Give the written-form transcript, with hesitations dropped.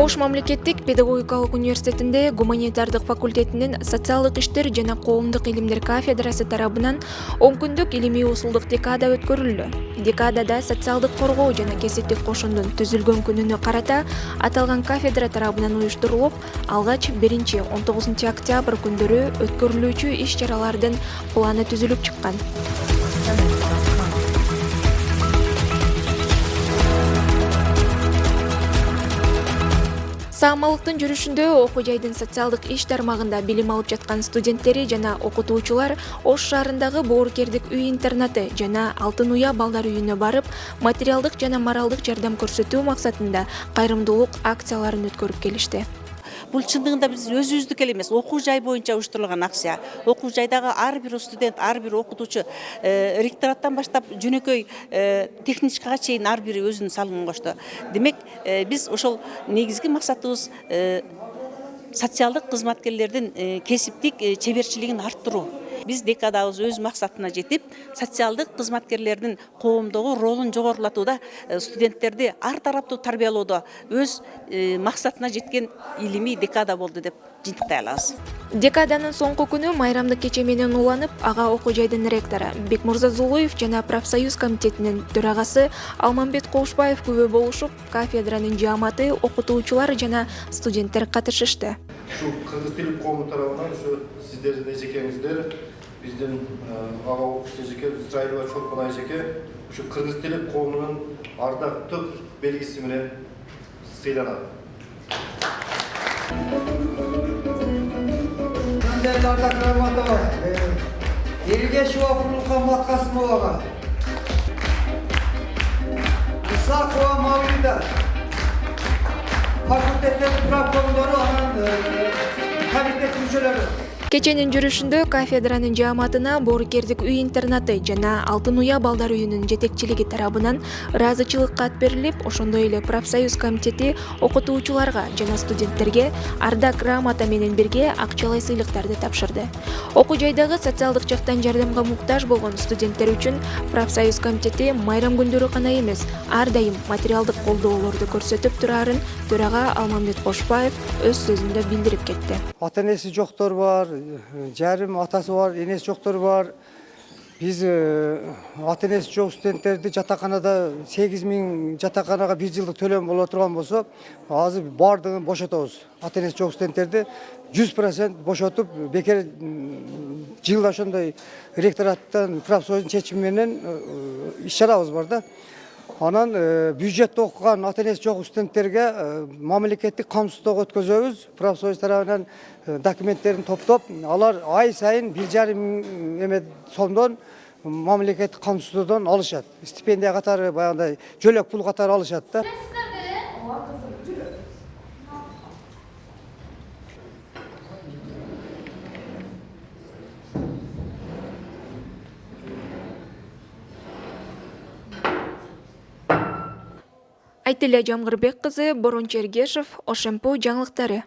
Ош мамлекеттик педагогикалык университетинде Гуманитардык факультетинин социалдык иштер жана коомдук илимдер кафедрасы тарабынан 10 күндүк илимий-усулдук декада өткөрүлдү. Декадада социалдык коргоо жана кесиптик кошундун түзүлгөн күнүнө карата аталган кафедра тарабынан уюштурулуп, алгач 1-19 октябрь күндөрү өткөрүлүүчү иш-чаралардын планы түзүлүп чыккан. Саамалыктын жүрүшүндө окуу жайдын социалдык иш тармагында билим алып жаткан студенттери жана окутуучулар Ош шаарындагы боорукердик үй-интернаты жана Алтын уя балдар үйүнө барып, материалдык жана моралдык жардам көрсөтүү максатында кайрымдуулук акцияларын өткөрүп келишти. Бул чындыгында биз өзүбүздүк эле эмес, окуу жай боюнча уюштурулган акция. Окуу жайдагы ар бир студент, ар бир окутуучу, ректораттан баштап жөнөкөй техничкага чейин ар бири өзүнүн салымын кошту. Демек, биз ошол негизги максатыбыз социалдык кызматкерлердин кесиптик чеберчилигин арттыруу. Биз декадабыз өз максатына жетип, социалдык кызматкерлердин коомдогу ролун жогорулатууда, студенттерди ар тараптуу тарбиялоодо өз максатына жеткен илимий декада болду деп жыйынтыктай алабыз. Декаданын соңку күнү майрамдык кече менен уланып, ага окуу жайдын ректору Бекмурза Зулуев жана профсоюз комитетинин төрагасы Алмамбет Кошбаев күбө болушуп, кафедранын жааматы, окутуучулар жана студенттер катышышты. Şu Kırgız Dili Komu tarafından şu sizlerin ejekemizler, bizden ağa okuş ejeke, İsrail ve Çorpan ejeke, şu Kırgız Dili Komu'nun ardaktık belgisi bile sıylanады. Değerli ardak rahmatı, Erge Şuvapurulka Matkasmolaga, Isakova Mavlida, факультетинин прапкомдору анан комитет мүчөлөрү. Кеченин жүрүшүндө кафедранын жааматына боорукердик үй-интернаты жана Алтын уя балдар үйүнүн жетекчилиги тарабынан ыраазычылык кат берилип, ошондой эле профсоюз комитети окутуучуларга жана студенттерге ардак грамота менен бирге акчалай сыйлыктарды тапшырды. Окуу жайдагы социалдык жактан жардамга муктаж болгон студенттер үчүн профсоюз комитети майрам күндөрү гана эмес, ар дайым материалдык колдоолорду көрсөтүп турарын төрага Алмамбет Кошбаев өз сөзүндө билдирип кетти. Ата-энеси жоктор бар, жарым атасы бар, энеси жоктор бар. Биз ата-энеси жок студенттерди жатаканада 8000 жатаканага 1 жылдык төлөм боло турган болсо, азыр бардыгын бошотобуз. Ата-энеси жок студенттерди 100% бошотуп, бекер жылда ошондой ректораттан профсоюздун чечими менен иш-чарабыз бар да. Анан бюджетте окуган ата-энеси жок студенттерге мамлекеттик коомдукту өткөзөбүз. Профсоюз тарабынан документтерин топтоп, алар ай сайын 1,5 сомдон мамлекеттик коомдуктудан алышат. Стипендия катары, баягындай жөлөк пул катары алышат да. Айтыля Жамгырбек кызы, Борончу Эргешев, Ошемпу жаңылыктары.